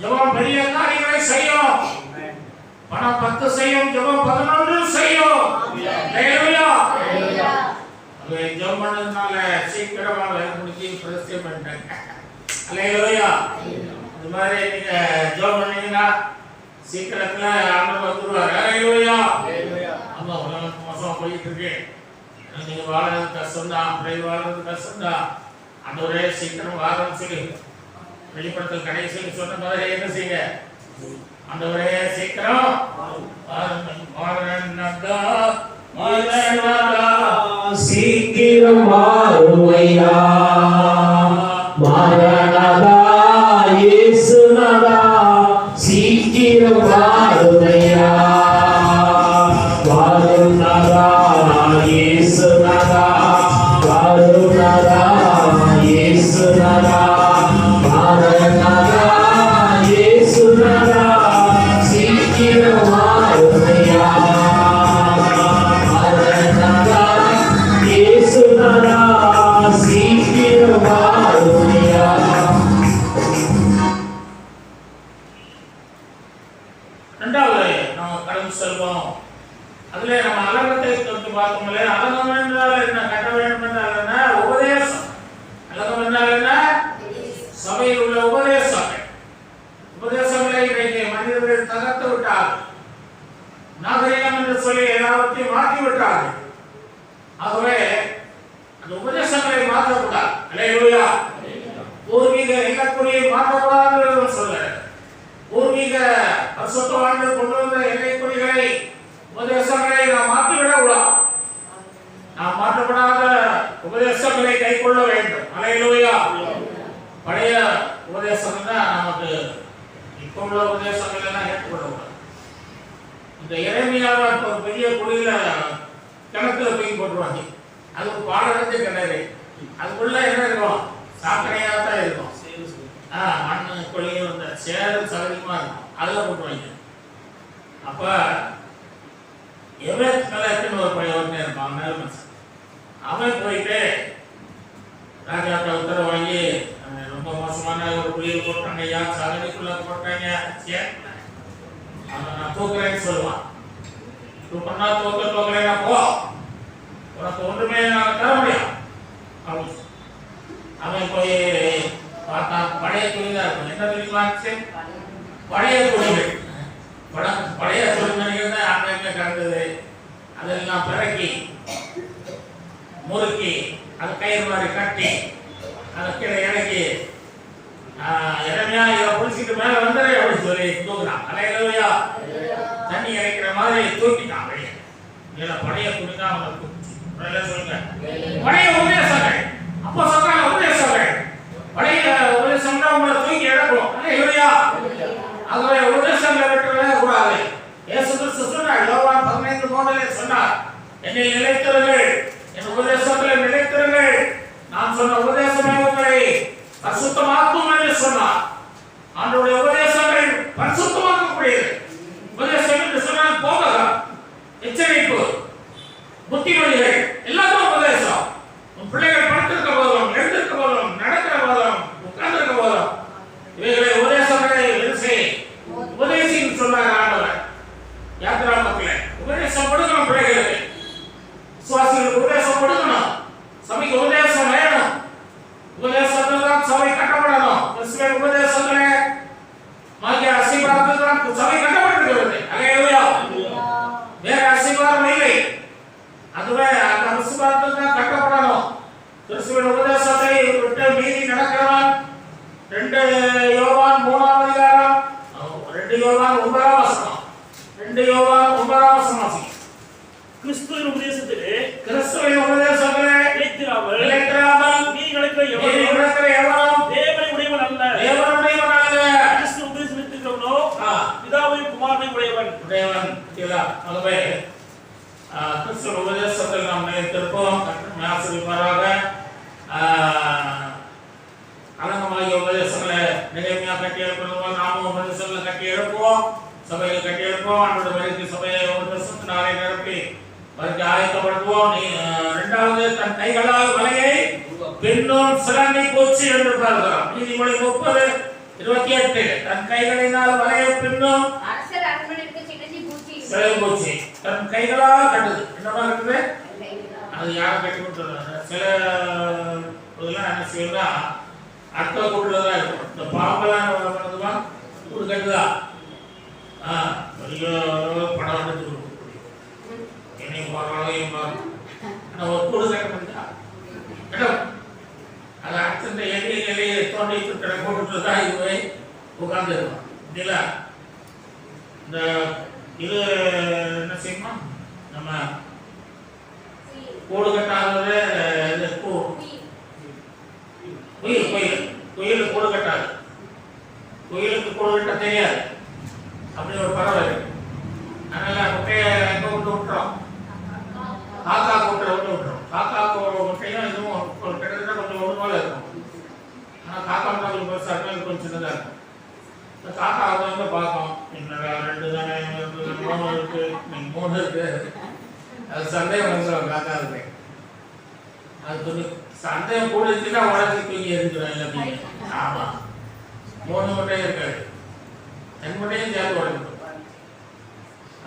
ஜெபம் பெரிய காரியங்களை செய்யும். பணம் 10 செய்யும், ஜெபம் 11 செய்யும். அல்லேலூயா. ஜெபம் பண்ணதுனால சீக்கிரமா வேலை முடிச்சு பிரதிஷ்டை பண்ணிட்டாங்க. அல்லேலூயா. இந்த மாதிரி நீங்க ஜெபம் பண்ணீங்கன்னா சீக்கிரத்துல ஆண்டவர் வந்துருவார். அல்லேலூயா. ஆமா, உலகம் மோசமா போயிட்டு இருக்கு. நீங்க வாழறது கஷ்டம் தான், வாழ்றது கஷ்டம் தான். ஆண்டவரே சீக்கிரம் வாரம் சொல்லி வெளிப்படுத்தல் கடைசியில் சொன்ன மாதிரி என்ன செய்யுங்க? ஆண்டவரே சீக்கிரம் சீக்கிரம் வாருமையா மாரணதா இயேசுநாதா சீக்கிரம் வாருமையா வாருநாதா இயேசுநாதா வாருநாதா இயேசுநாதா மாரணதா இயேசுநாதா சீக்கிரம் வாருமையா மாரணதா இயேசுநாதா சீக்கிரம் வாருமையா. ரெண்டாவது நம்ம கடந்து செல்வோம். அதுல நம்ம அலங்கத்தை தொட்டு பார்த்தோம்ல. அலங்கம் என்றால் என்ன? கட்ட வேண்டும் என்றால் என்ன? உபதேசம். அலங்கம் என்றால் என்ன? சபையில் உள்ள உபதேசங்கள். உபதேசங்களை இன்றைக்கு மனிதர்கள் தகர்த்து விட்டார்கள். நாகரிகம் என்று சொல்லி எல்லாவற்றையும் மாற்றி விட்டார்கள். ஆகவே அந்த உபதேசங்களை மாற்றக்கூடாது. அல்லேலூயா. பூர்வீக எல்லைக்குறியை மாற்றக்கூடாது சொல்ல. பூர்வீக பரிசுத்தவான்கள் கொண்டு வந்த எல்லைக்குறிகளை உபதேசங்களை நாம் மாற்றிவிடக்கூடாது. நாம் மாற்றப்படாத உபதேசங்களை கைக்கொள்ள வேண்டும். அல்லேலூயா. பழைய உபதேசம் தான் நமக்கு இப்போ உள்ள உபதேசங்கள் எல்லாம் ஏற்றுக்கொள்ளக்கூடாது. இந்த எரேமியாவை ஒரு பெரிய குழியில கிணத்துல போய் போட்டுருவாங்க. அது ஒரு பாடகத்தை கிணறு. அதுக்குள்ள என்ன இருக்கும்? சாக்கடையாக தான் இருக்கும். மண்ணு குழியும் இந்த சேரும் சகதியுமா இருக்கும். அதில் போட்டுருவாங்க. அப்ப எவரேஜ் கலெக்டர்னு ஒரு பையன் இருப்பான், மேல்மன்ஸ். அவன் போயிட்டு ராஜாட்ட உத்தரவு வாங்கி ரொம்ப மோசமான ஒரு குழியில் போட்டாங்க. ஐயா, சகதிக்குள்ள போட்டாங்க. நான் தூக்குறேன்னு சொல்லுவான். தூக்கம்னா தூக்கலைன்னா போ, உனக்கு ஒன்றுமே நான் தர முடியும். அவன் போய் பார்த்தா பழைய துணி தான் இருக்கும். என்ன துணி வாங்கிச்சு? பழைய துணிகள். பழைய துணிமணிகள் தான் அங்கே கலந்தது. அதெல்லாம் பிறக்கி முறுக்கி அது கயிறு மாதிரி கட்டி அதை கீழே இறக்கி இறமையா இதை பிடிச்சிட்டு மேலே வந்துடு அப்படின்னு சொல்லி தூக்குறான். அலையிலவையா தண்ணி இறைக்கிற மாதிரி தூக்கிட்டான் வெளியே. இதில் பழைய துணிதான் அவனை தூக்கி சொல்லுங்க. பழைய உபதேசங்கள் அப்போ சொல்றாங்க, உபதேசங்கள் பழைய உபதேசம்னா உங்களை தூக்கி இழக்கும். அலையிலவையா ஆகவே உபதேசங்களை விட்டுவிட கூடாது. இயேசு கிறிஸ்து சொன்னார், யோவான் 15:3 சொன்னார், என்னை நிலைத்திருங்கள், என் உபதேசத்தில் நிலைத்திருங்கள், நான் சொன்ன உபதேசமே உங்களை பரிசுத்தமாக்கும் என்று சொன்னார். ஆண்டவருடைய உபதேசங்கள் பரிசுத்தமாக்கக்கூடியது. உபதேசம் என்று சொன்னால் போதகம், எச்சரிப்பு, புத்திமொழிகள் எல்லாத்தையும் உபதேசம். உன் பிள்ளைகள் படுத்திருக்க போதும், எழுந்திருக்க போதும், நடக்கிற போதும், உட்கார்ந்திருக்க போதும் இவைகளை உபதேசங்களை உபதேசின்னு சொன்னார் ஆண்டவர். யாத்திரா மக்களே உபதேசம் கொடுக்கணும், பிள்ளைகளுக்கு விசுவாசிகளுக்கு உபதேசம் கொடுக்கணும், சபைக்கு உபதேசம் வேணும். உபதேசத்தில் தான் சபை கட்டப்படணும். கிறிஸ்துவின் உபதேசங்களே மாகிய ஆசீர்வாதத்தில் தான் சபை கட்டப்பட்டிருக்கிறது. அல்லேலூயா. வேற ஆசீர்வாதம் இல்லை. அதுவே அந்த ஆசீர்வாதத்தில் தான் கட்டப்படணும். கிறிஸ்துவின் உபதேசத்தை விட்டு மீறி நடக்கிறவன் 2 யோவான் 3ஆம் அதிகாரம் 2 யோவான் 9ஆம் வசனம் 2 யோவான் 9ஆம் வசனம் கிறிஸ்துவின் உபதேசத்திலே நிலைத்திராமல் நீங்களுக்கு எவரும் தேவனை உடையவன் அல்ல. கிறிஸ்து உபதேசிக்கிறவனோ பிதாவை குமாரனை உடையவன். ஆகவே கிறிஸ்துவின் உபதேசத்தில் நாம் நிலைத்திருப்போம். ஆசீர்வாதமாக அலங்கமாகிய உபதேசங்களை நிலைமையா கட்டி எழுப்புவோம். நாமும் உபதேசங்களை கட்டி எழுப்புவோம், சபையை கட்டி எழுப்புவோம். அன்றோட வரைக்கும் சபையை உபதேசத்தினாலே நிரப்பி வரைக்கும் ஆயத்தப்படுத்துவோம். இரண்டாவது, தன் கைகளால் வலையை பின்னும் சிலந்தி பூச்சி என்று பார்க்கிறோம். நீதிமொழி 30:28 தன் கைகளினால் வலையை பின்னும் சிலந்தி பூச்சி தன் கைகளால் கட்டுது. என்னமா இருக்குது? அது யாரும் கட்டி கொடுத்துருவாங்க. சில இதெல்லாம் என்ன செய்யணும்னா அடுத்த கூட்டுல தான் இருக்கும். இந்த பாம்பெல்லாம் பண்ணுதுமா கூடு கட்டுதா? படம் எடுத்து என்னையும் பார்க்கலாம். ஆனால் ஒரு கூடு கட்ட முடியா கட்டும். அதை அடுத்த எல்லையை தோண்டி போட்டு தான் இதுவே உட்கார்ந்து இருக்கும். இல்லைங்களா? இந்த இது என்ன செய்யணுமா? நம்ம கூடு கட்டாதது குயில் கூடு கட்டாது. குயிலுக்கு கூடு கட்ட தெரியாது. அப்படி ஒரு பறவை இருக்கு. அதனால முட்டையை எங்க விட்டு விட்டுறோம்? காக்கா கூட்டை விட்டு விட்டுறோம். காக்காக்கு முட்டையும் இதுவும் கிட்டத்தட்ட கொஞ்சம் ஒரு போல இருக்கும். ஆனால் காக்கா முட்டை கொஞ்சம் பெருசாக இருக்கும், இது கொஞ்சம் சின்னதாக இருக்கும். இந்த காக்கா வந்து பார்க்கும், என்னடா 2 தானே 3 இருக்கு, 3 இருக்கு. அது சந்தேகம் வந்துடும் காக்கா இருக்கு. அது கொஞ்சம் சந்தேகம் கூட இருந்துச்சுன்னா உடச்சி தூக்கி எரிஞ்சிடும் எல்லாத்தையும். ஆமாம், 3 முட்டையும் இருக்காது, 2 முட்டையும் சேர்த்து உடைஞ்சிடும்.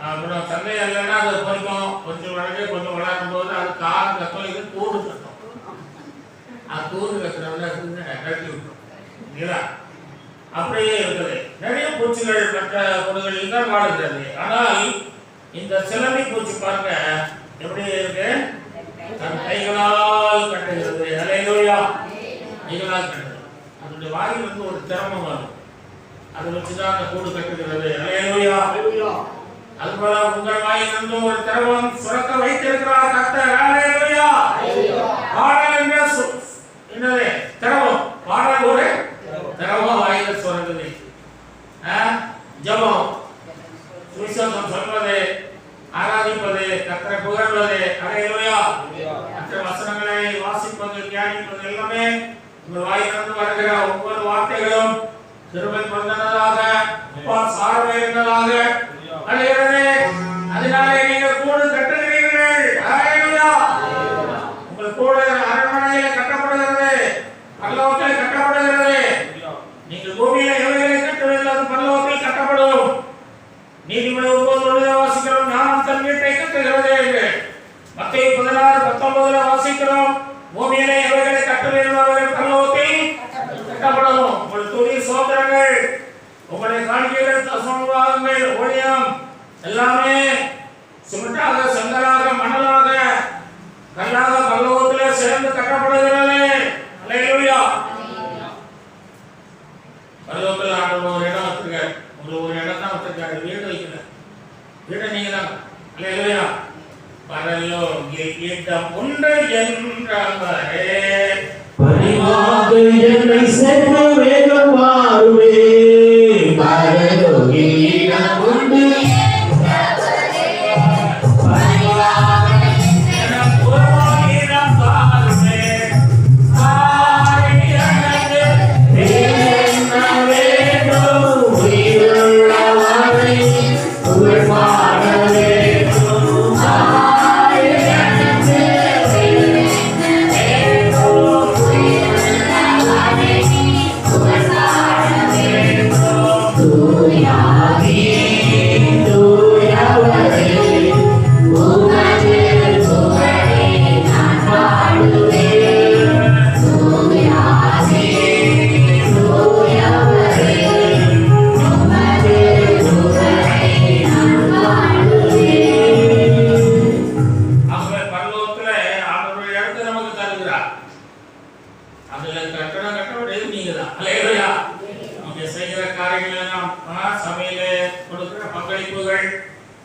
அப்புறம் சந்தேகம் இல்லைன்னா அது பொறிக்கும். கொஞ்சம் வளர்ந்து கொஞ்சம் வளரும் போது அது கால் கட்டும், இது தூடு கட்டும். அது தூடு கட்டுறவங்க கட்டி விட்டுரும். இல்லைங்களா? அப்படியே இருக்குது. நிறைய பூச்சிகள் மற்ற பொருள்களில் தான் வாழுகிறது. ஆனால் இந்த சிலந்தி பூச்சி பார்க்க எப்படி இருக்கு? தன் கைகளால் கட்டுகிறது. அல்லேலூயா. கைகளால் கட்டுகிறது. அதனுடைய வாயில் வந்து ஒரு திறமம் வரும். அதை வச்சுதான் அந்த கூடு கட்டுகிறது. அல்லேலூயா. அதுபோல உங்கள் வாயிலிருந்து ஒரு திறமம் சுரக்க வைத்திருக்கிறார் கர்த்தர். அல்லேலூயா. பாடல் என்ற என்னது? திறமம். பாடல் ஒரு திறமம் வாயில சுரக்குது. ஜெபம், சுவிசேஷம் சொல்வது, ஆராதிப்பது, கர்த்தரை புகழ்வது. அல்லேலூயா. மற்ற வசனங்களை வாசிப்பது, தியானிப்பது எல்லாமே உங்கள் வாயிலிருந்து வருகிற ஒவ்வொரு வார்த்தைகளும் கிருபை பொருந்தினதாக, சார்புள்ளதாக அடைகிறது. அதனாலே நீங்கள் கூடு கட்டுகிறீர்கள். அல்லேலூயா. உங்கள் கூடு அரண்மனையில் கட்டப்படுகிறது, பரலோகத்தில் கட்டப்படுகிறது. நீங்கள் பூமியில எவைகளை கட்டுவீர்கள் அது பரலோகத்தில் கட்டப்படும். நீதிமொழி 9:1 வாசிக்கிறோம், ஞானம் தன் வீட்டை கட்டுகிறது என்று. மத்தேயு 16:19 வாசிக்கிறோம், பூமியிலே எவைகளை கட்டுவீர்கள் அவைகள் பரலோகத்தில் கட்டப்படும். உங்கள் துணி சோதரங்கள், உங்களுடைய காணிக்கைகள், தசமபாகங்கள், ஊழியம் எல்லாமே சிமெண்டாக, செங்கலாக, மணலாக, கல்லாக பரலோகத்திலே சேர்ந்து கட்டப்படுகிறது. அல்லேலூயா. பரலோகத்தில் ஆண்டவர் ஒரு இடம் வச்சிருக்காரு. உங்களுக்கு ஒரு இடம் தான் வச்சிருக்காரு. வீடு வைக்கல. வீடு நீங்க தான். அல்லேலூயா. பரலோகில் இடம் உண்டு என்றவரே பரிவாக என்னை சேர்க்க வேகம் மாறுவே. பரலோகில் இடம் உண்டு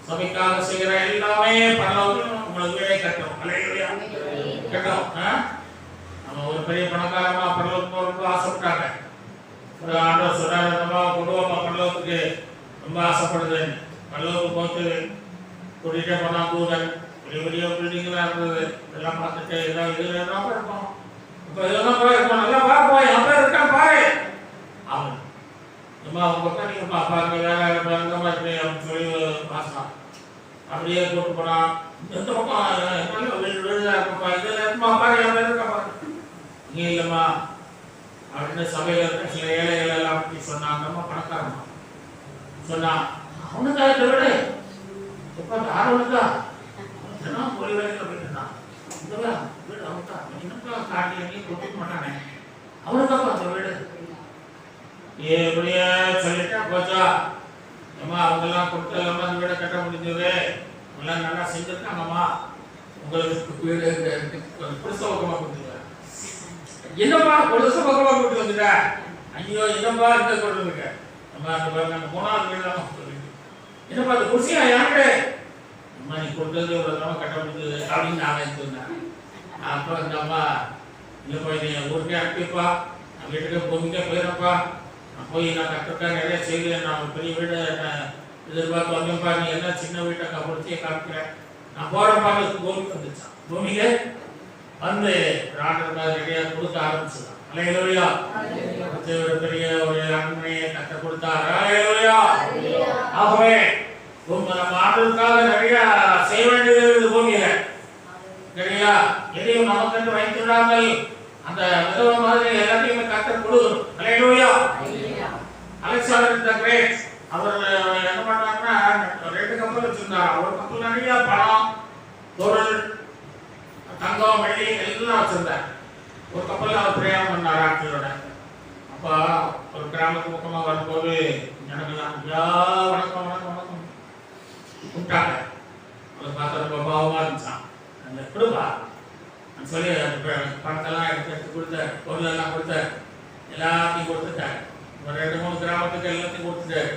சபைக்காக செய்கிற எல்லாமே பரலோகத்தில் உங்களுக்கு வீடை கட்டும். அல்லேலூயா. கட்டும். நம்ம ஒரு பெரிய பணக்காரமா பரலோகம் போறதுக்கு ஆசைப்பட்டாங்க. ஒரு ஆண்டவர் சொல்றாரு, நம்ம குடும்பமா பரலோகத்துக்கு ரொம்ப ஆசைப்படுது. பரலோகத்துக்கு போட்டு கூட்டிகிட்டே போனா தூதன் பெரிய பெரிய பில்டிங்லாம் இருந்தது. இதெல்லாம் பார்த்துட்டு எல்லாம் இதுல எல்லாம் இருக்கும். இப்போ இதெல்லாம் போயிருக்கோம். நல்லா பார்ப்போம். என் பேர் இருக்கான் பாரு. அவன் சும்மா அவங்க பக்கம் நீங்க பாப்பாங்க வேற அந்த மாதிரி அப்படின்னு சொல்லி பாசம் அப்படியே கூட்டு போனா எந்த பக்கம் விழுதா இருக்கப்பா இதுல இருக்குமா பாரு என் பேர் இருக்கா பாரு இங்க இல்லம்மா அப்படின்னு சபையில இருக்க சில ஏழைகள் எல்லாம் அப்படி சொன்னாங்கம்மா பணக்காரமா சொன்னா அவனுக்கா இதை விட எப்ப ஆர்வனுக்கா தினம் ஒரு வேலைக்கு அப்படின்னா இந்த வீடு அவனுக்கா இன்னும் காட்டி எங்கேயும் கொடுக்க மாட்டானே அவனுக்காப்பா அந்த வீடு எப்படியா சொல்லிட்டா போச்சா அம்மா அவங்கெல்லாம் கொடுத்த அந்த வீடை கட்ட முடிஞ்சது எல்லாம் நல்லா செஞ்சிருக்காங்கம்மா உங்களுக்கு வீடு புதுச பக்கமாக கொடுத்துருக்க என்னம்மா புதுச பக்கமாக கொடுத்து வந்துட்ட ஐயோ என்னம்மா இருக்க கொண்டு வந்துருக்க அம்மா அந்த பாருங்க அந்த 3வது வீடு தான் சொல்லிட்டு என்னப்பா அந்த குடிசையா யாரு அம்மா நீ கொடுத்தது ஒரு தடவை கட்ட முடிஞ்சது அப்படின்னு நான் எடுத்துருந்தேன் அப்புறம் இந்த அம்மா இல்லைப்பா நீ ஊருக்கே அனுப்பிப்பா நான் வீட்டுக்கே பூமிக்கே போயிடப்பா போய் நான் கற்றுக்கா நிறைய செய்கிறேன். நான் பெரிய வீடு எதிர்பார்த்து வந்தேன்ப்பா நீ என்ன சின்ன வீட்டை கப்படுத்தியே காமிக்கிறேன் நான் போகிறப்பா பூமிக்கு வந்துச்சான். பூமிக்கு வந்து ஆண்டருக்காக நிறைய கொடுக்க ஆரம்பிச்சுதான். அல்லேலூயா. ஒரு பெரிய ஒரு அன்மையை கற்று கொடுத்தார். அல்லேலூயா. ஆகவே நம்ம ஆண்டருக்காக நிறைய செய்ய வேண்டியது இருக்குது பூமியில. சரியா? எதையும் நமக்கு வைத்துவிடாமல் அந்த விதவ மாதிரி எல்லாத்தையுமே கர்த்தர் கொடுக்கணும். அல்லேலூயா. அலெக்சாண்டர் தி கிரேட் அவர் என்ன பண்ணாருன்னா 2 கப்பல் வச்சிருந்தார். ஒரு கப்பல் நிறைய பணம் பொருள் தங்கம் வெள்ளி எல்லாம் வச்சிருந்தார். ஒரு கப்பல்ல அவர் பிரயாணம் பண்ணார் ஆட்களோட. அப்ப ஒரு கிராமத்து பக்கமா வரும்போது ஜனங்கள்லாம் வணக்கம் வணக்கம் வணக்கம் கூப்பிட்டாங்க. அதை பார்த்து ரொம்ப பாவமா இருந்துச்சான். அந்த கொடுப்பா சொல்லி பணத்தெல்லாம் எடுத்து கொடுத்தாரு, பொருள் எல்லாம் கொடுத்தாரு, எல்லாத்தையும் கொடுத்துட்டாரு. ஒரு 2-3 கிராமத்துக்கு எல்லாத்தையும் கொடுத்துட்டாரு.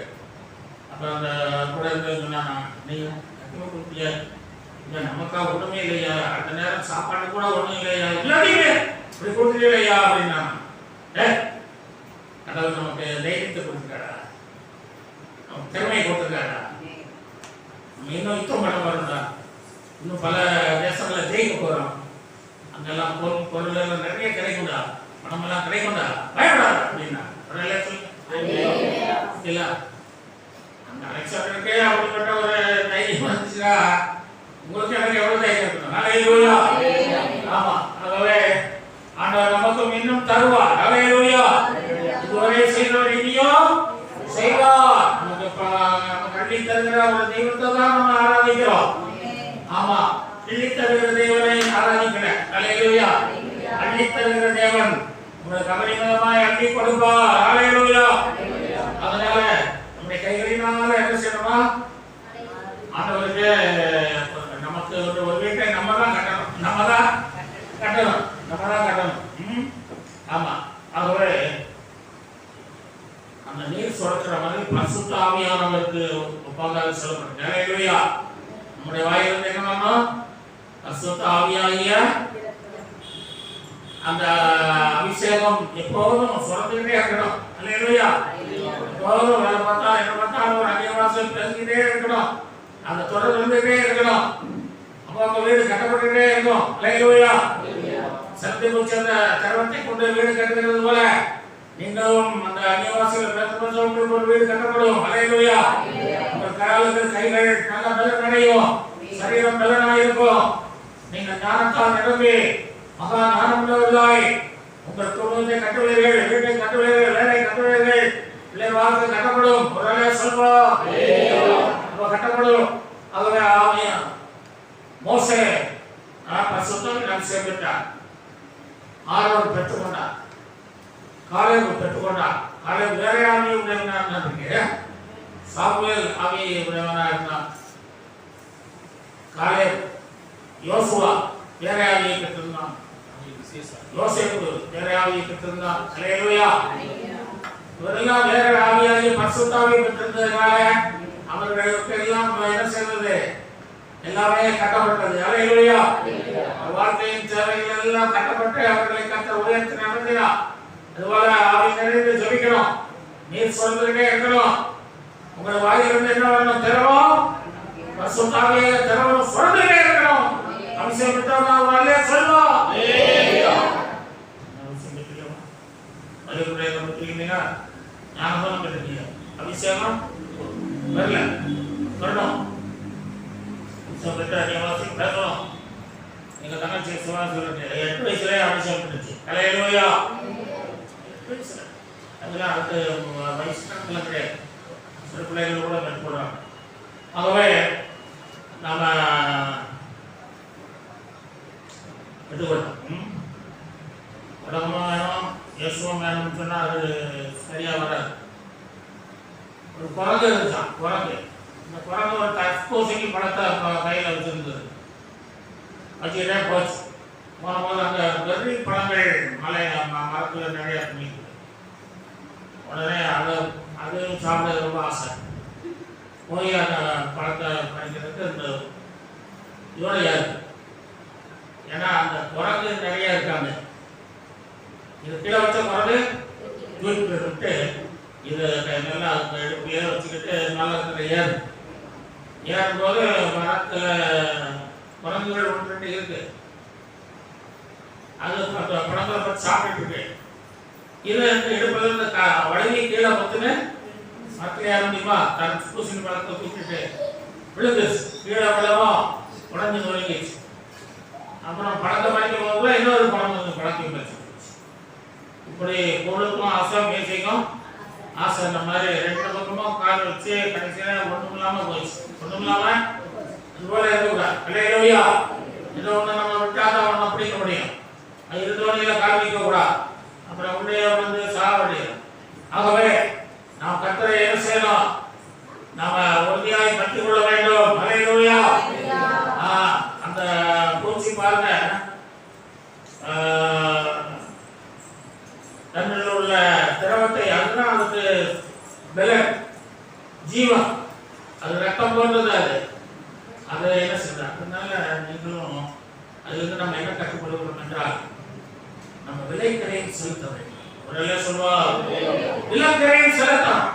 அப்புறம் அந்த கூட இருந்து சொன்னாங்க நீங்க கொடுத்தீங்க இல்லை நமக்கா ஒண்ணுமே இல்லையா, அந்த நேரம் சாப்பாடு கூட ஒண்ணும் இல்லையா, எல்லாத்தையுமே இப்படி கொடுத்துட்டே இல்லையா அப்படின்னாங்க. கடவுள் நமக்கு தைரியத்தை கொடுத்துருக்காடா, நமக்கு திறமையை கொடுத்துருக்காடா, நம்ம இன்னும் யுத்தம் பண்ண போறோம்டா, இன்னும் பல தேசங்களை ஜெயிக்க போறோம், அங்கெல்லாம் பொருள் எல்லாம் நிறைய கிடைக்கும்டா, பணம் எல்லாம் கிடைக்கும்டா, பயப்படாது அப்படின்னா இல்ல அந்த அலெக்சாண்டருக்கே அப்படிப்பட்ட ஒரு தைரியம் வந்துச்சுன்னா உங்களுக்கு எனக்கு எவ்வளவு தைரியம் இருக்கணும். அல்லேலூயா. ஆமா, ஆகவே ஆண்டவர் நமக்கும் இன்னும் தருவார். அல்லேலூயா. இதுவரை செய்தவர் இனியும் செய்வார். நமக்கு கல்வி தருகிற ஒரு தெய்வத்தை தான் நம்ம ஆராதிக்கிறோம். ஆமா, கிள்ளி தருகிற தேவனை ஆராதிக்கிறேன். அல்லேலூயா. அள்ளி தருகிற தேவன் உங்களுக்கு அபரிமிதமாய் அள்ளி கொடுப்பார். அல்லேலூயா. அதனால நம்முடைய கைகளினால என்ன செய்யணுமா, ஆண்டவருக்கு நமக்கு ஒரு வீட்டை நம்ம தான் கட்டணும், நம்ம தான் கட்டணும். பரிசுத்த ஆவியானவருக்கு ஒப்பாக சொல்லப்பட்டது. ஹல்லேலூயா. நம்முடைய வாயிலிருந்து என்ன பண்ணணும்? பரிசுத்த ஆவியாகிய அந்த அபிஷேகம் எப்போதும் சுரந்துகிட்டே இருக்கணும். ஹல்லேலூயா. எப்போதும் வேலை பார்த்தா என்ன பார்த்தாலும் ஒரு அந்நிய பாஷை பேசிக்கிட்டே இருக்கணும். அந்த தொடர்பு இருந்துகிட்டே இருக்கணும். அப்போ அவங்க வீடு கட்டப்பட்டுக்கிட்டே இருக்கும். ஹல்லேலூயா. சந்தி பூச்சி அந்த கருவத்தை கொண்டு வீடு கட்டுகிறது போல நீங்களும் அந்த அந்நியவாசிகள் பேசும்போது உங்களுக்கு ஒரு வீடு கட்டப்படும். ஹல்லேலூயா. உங்கள் கால்கள் கைகள் நல்ல பலன் அடையும். சரீரம் பலனாக இருக்கும். நீங்கள் ஞானத்தால் நிரம்பி மகா ஞானமுள்ளவர்களாய் உங்கள் குடும்பத்தை கட்டுவீர்கள், வீட்டை கட்டுவீர்கள், வேலை கட்டுவீர்கள், பிள்ளை வாழ்க்கை கட்டப்படும். ஒரு சொல்வோம் கட்டப்படும். ஆகவே ஆவியா மோசே பரிசுத்தம் அபிஷேகம் பெற்றார். ஆரோன் பெற்றுக்கொண்டார். காலேபு பெற்றுக்கொண்டார். காலேபு வேற ஆவியை உடையவனாக இருந்தான். சாமுவேல் ஆவியை உடையவனாக இருந்தான். காலேபு யோசுவா வேற ஆவியை பெற்றிருந்தான். யோசேப்பு வேற ஆவியை பெற்றிருந்தான். ஹல்லேலூயா. இவரெல்லாம் வேற ஆவியாகிய பரிசுத்த ஆவியை பெற்றிருந்ததுனால அவர்களுக்கு எல்லாம் என்ன செய்வது? எல்லாமே கட்டப்பட்டது. ஹல்லேலூயா. வாழ்க்கையின் தேவைகள் எல்லாம் கட்டப்பட்டு அவர்களை கர்த்தர் உயர்த்தி நடத்தினார். அதுபோல ஆவி நிறைந்து ஜெபிக்கணும். நீர் சொல்லிட்டே இருக்கணும். உங்கள் வாயிலிருந்து என்ன வரணும்? திறவும் பரிசுத்த ஆவியை திறவும் சொல்லிட்டே இருக்கணும். அபிஷேகம் பெற்றவங்க வரலே சொல்லுவோம். ஞானபலம் பெற்றீங்க. அபிஷேகம் வரல வரணும். பேசணும். எங்க தங்கச்சி சொல்லுங்க 8 வயசுல அபிஷேகம் பெற்றுச்சு. ஹல்லேலூயா. அதெல்லாம் அடுத்த வயசு கணக்கில் கிடையாது. சிறு பிள்ளைகள் கூட பெற்று போடுறாங்க. ஆகவே நாம பெற்றுக்கொள்ளணும். உலகமும் வேணும், இயேசுவும் வேணும்னு சொன்னால் அது சரியா வராது. ஒரு குரங்கு இருந்துச்சான். குரங்கு இந்த குரங்கு ஒரு தற்போதைக்கு படத்தை கையில் வச்சிருந்தது. வச்சுக்கிட்டே போச்சு. போகும்போது அந்த வெறி பழங்கள் மரத்தில் நிறைய மீன். உடனே அது சாப்பிட ரொம்ப ஆசை. போய் அந்த பழத்தை பறிக்கிறதுக்கு இந்த யோனையா இருக்கு. ஏன்னா அந்த குரங்கு நிறைய இருக்காங்க. இது கீழே வச்ச குரங்கு தூக்கி விட்டு இதை நல்லா எடுப்பியே வச்சுக்கிட்டு நல்லா இருக்கிற ஏறும்போது மரத்தில் குரங்குகள் 1-2 இருக்கு. அது பழங்களை பார்த்து சாப்பிட்டு இருக்கு. இதை எடுப்பது இந்த வழுவி கீழே பத்துன்னு மரத்தில் ஏற முடியுமா? பூசணி பழத்தை தூக்கிட்டு விழுந்துச்சு. கீழே விழவும் உடஞ்சி நுழைஞ்சிச்சு. அப்புறம் பழத்தை பறிக்க போகும்போது இன்னொரு பழம் பழத்தையும் பறிச்சு. இப்படி பொருளுக்கும் ஆசை, மேசைக்கும் ஆசை. இந்த மாதிரி 2 பக்கமும் கால் வச்சு கடைசியில் ஒன்றும் இல்லாமல் போயிடுச்சு. ஒன்றும் இல்லாமல் இதுபோல இருக்கக்கூடாது. ஹல்லேலூயா. இதை ஒன்று நம்ம விட்டாதான் ஒன்று அப்படிங்க முடியும். அது இருந்தவனையில் கால் வைக்கக்கூடாது. அப்புறம் உள்ளே வந்து சாவடியும். ஆகவே நாம் கர்த்தரை என்ன செய்யணும்? நாம உறுதியாய் கற்றுக் கொள்ள வேண்டும். ஹல்லேலூயா. அந்த பூச்சி பாருங்க, தன்னில் உள்ள திரவத்தை அதுதான் அதுக்கு பலன், ஜீவன். அது ரத்தம் போன்றது. அதை என்ன செய்யலாம்? அதனால நீங்களும் அதுக்கு நம்ம என்ன கற்றுக்கொள்கிறோம் என்றால் நம்ம விலைக்கரையை செலுத்த வேண்டும். ஒரு சொல்வார் விலைக்கரையை செலுத்தணும்.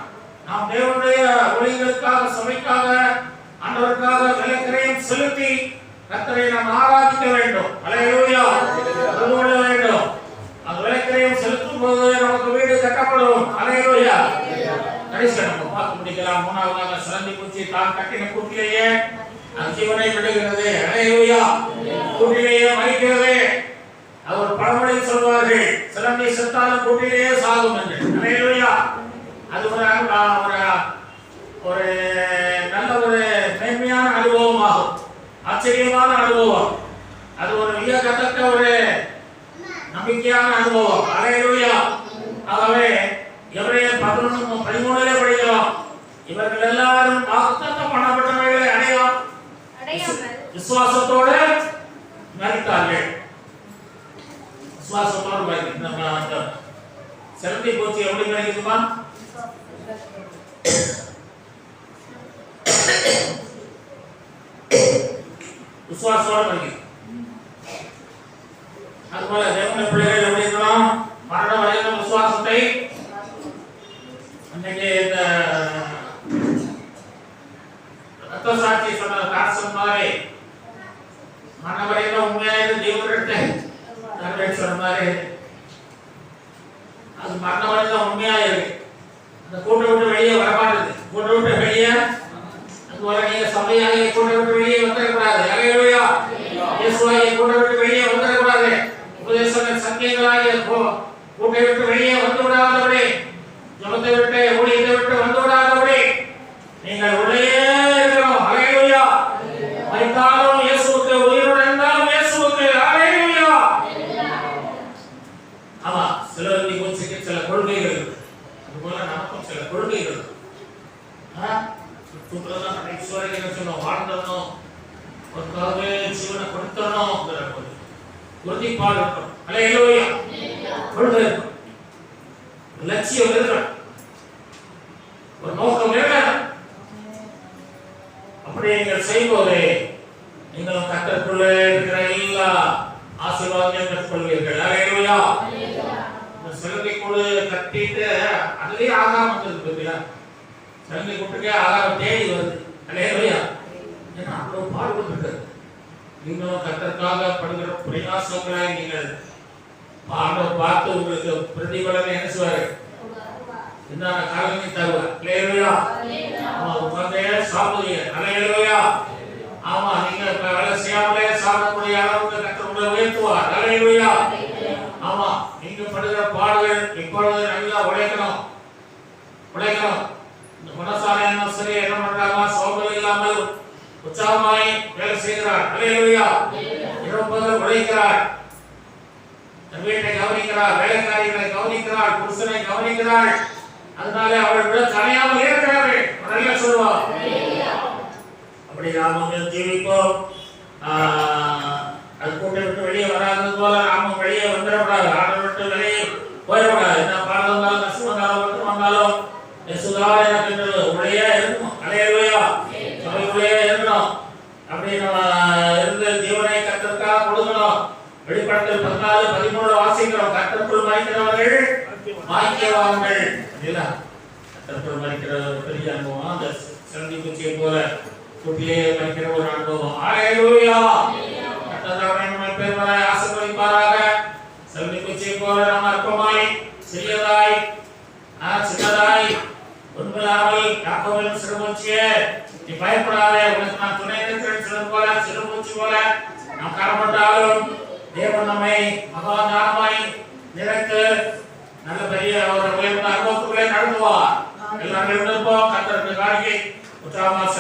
நாம் தேவனுடைய ஊழியர்களுக்காக, சபைக்காக, ஆண்டவருக்காக விலைக்கரையை செலுத்தி கர்த்தரை நாம் ஆராதிக்க வேண்டும். ஹல்லேலூயா. கொள்ள வேண்டும். அந்த விலைக்கரையை செலுத்தும் போது நமக்கு வீடு கட்டப்படும். ஹல்லேலூயா. கடைசியாக நம்ம பார்த்து முடிக்கலாம். 3ஆவதாக சிலந்தி பூச்சி தான் கட்டின கூட்டிலேயே ஜீவனை விடுகிறது. ஹல்லேலூயா. கூட்டிலேயே மரிக்கிறது. அவர் பழமொழி சொல்வார்கள், சிலந்தி செத்தாலும் கூட்டிலேயே சாகும் என்று. ஹல்லேலூயா. அது ஒரு நல்ல ஒரு மேன்மையான அனுபவமாகும். ஆச்சரியமான அனுபவம். அது ஒரு வியக்கத்தக்க ஒரு நம்பிக்கையான அனுபவம். ஹல்லேலூயா. ஆகவே எபிரேயர் 11:13 படிக்கிறோம். இவர்கள் எல்லாரும் வாக்குத்தத்தம் பண்ணப்பட்டவைகளை அடையாமல் விசுவாசத்தோடு மரித்தார்கள். விசுவாசத்தோடு மரித்தார்கள். சிலந்தி பூச்சி எப்படி மரிக்குமா? விசுவாசத்தோட படிக்கணும். அதுபோல தேவனுடைய பிள்ளைகள் எப்படி இருக்கணும்? மரணம் வரையிலும் விசுவாசத்தை. அன்னைக்கு இந்த ரத்த சாட்சி சொன்ன காசம் மாதிரி மரணம் வரையிலும் உண்மையாக தேவனிடத்தை தரவேன் சொன்ன மாதிரி அது மரணம் வரையிலும் உண்மையா இருக்கு. அந்த கூட்டை விட்டு வெளியே வரமாட்டது. கூட்டை விட்டு வெளியே அதுபோல நீங்க சபையாக கூட்டை விட்டு வெளியே வந்துடக்கூடாது. அல்லேலூயா. இயேசுவாகிய கூட்டை விட்டு வெளியே வந்துடக்கூடாது. உபதேசங்கள் சத்தியங்களாகிய கூட்டை விட்டு வெளியே வந்து விடாதபடி, ஜபத்தை விட்டு ஊழியத்தை விட்டு வந்து விடாதபடி நீங்கள் உள்ளே இருக்கணும். அல்லேலூயா. மரித்தாலும் இயேசுவுக்கு, உயிருடன் இருந்தாலும் இயேசுவுக்கு. அல்லேலூயா. ஆமா, சிலருக்கு கொஞ்சம் சில கொள்கைகள் இருக்கு. அதுபோல நமக்கும் சில கொள்கைகள் இருக்கு. சுற்றுதான் ஈஸ்வரன் என்ன சொன்னோம்? வாழ்ந்தணும், ஒருக்காகவே ஜீவனை கொடுத்தணும், உறுதிப்பாடு இருக்கணும். அல்லேலூயா. கொள்கை இருக்கணும், லட்சியம் இருக்கணும், ஒரு நோக்கம் இருக்கணும். அப்படி நீங்கள் செய்யும்போது நீங்கள் கர்த்தருக்குள்ளே இருக்கிற எல்லா ஆசீர்வாதங்களையும் பெற்றுக்கொள்வீர்கள். அல்லேலூயா. சிலந்தை கூடு கட்டிட்டு அதுலயே ஆகாரம் வந்துருக்கு. சிலந்தை கூட்டுக்கே ஆகாரம் தேடி வருது. அல்லேலூயா. ஏன்னா அவ்வளவு பாடுபட்டு நீங்களும் கர்த்தருக்காக படுகிற பிரயாசங்களை நீங்கள் ஆண்டவர் பார்த்து உங்களுக்கு பிரதிபலனை என்ன செய்வாரு? என்னென்ன காரணங்களை தருவார். அல்லேலூயா. ஆமா, உட்கார்ந்தே சாப்பிடுவீங்க. அல்லேலூயா. ஆமா, நீங்க வேலை செய்யாமலே சாப்பிடக்கூடிய அளவுக்கு கர்த்தர் உங்களை உயர்த்துவார். அல்லேலூயா. ஆமா, நீங்க படுகிற பாடுகள் இப்பொழுது நல்லா உழைக்கணும். இந்த குணசாலையான சரி என்ன பண்றாங்க? சோம்பல் இல்லாமல் உற்சாகமாய் வேலை செய்கிறார். அல்லேலூயா. இரவு உழைக்கிறார், வீட்டை கவனிக்கிறார், வேலைக்காரிகளை கவனிக்கிறார், புருஷனை கவனிக்கிறார். அதனால அவள் விட தனியாமல் இருக்கிறார்கள். நல்ல சொல்லுவார். அப்படி நாம ஜீவிப்போம். அது கூட்டை விட்டு வெளியே வராதது போல நாமும் வெளியே வந்துடக்கூடாது. ஆண்டவர் விட்டு வெளியே போயிடக்கூடாது. என்ன பாடம் வந்தாலும் கஷ்டம் வந்தாலும் மட்டும் வந்தாலும் சுதார எனக்கு உள்ளே இருக்கணும். அல்லேலூயா. சபைக்குள்ளே இருக்கணும். அப்படி நம்ம இருந்து ஜீவனை கர்த்தருக்காக கொடுக்கணும். வெளிப்படுத்தல் 14:13 வாசிக்கிறோம். கர்த்தருக்குள் மரிக்கிறவர்கள் பாக்கியவான்கள். இல்லையா? கர்த்தருக்குள் மரிக்கிற ஒரு பெரிய அனுபவம். அந்த சிலந்தி குச்சியை போல கூட்டிலே மரிக்கிற ஒரு அனுபவம். அல்லேலூயா. கர்த்தர் பெருமாய் ஆசீர்வதிப்பாராக. சிலந்தி குச்சியை போல நம்ம அற்பமாய் சிறியதாய் சின்னதாய் உண்மையாமல் யாக்கோபின் சிறுமூச்சியே நீ பயப்படாதே, உனக்கு நான் துணை இருக்கிறேன் சொன்னது போல சிறுமூச்சி போல நாம் காணப்பட்டாலும் தேவன் நம்மை மகா ஞானமாய் நிறைத்து நல்ல பெரிய ஒரு உயர்ந்த அனுபவத்துக்குள்ளே நடத்துவார். எல்லாரும் இருப்போம். கர்த்தருக்கு காணிக்கை உற்சாகமாக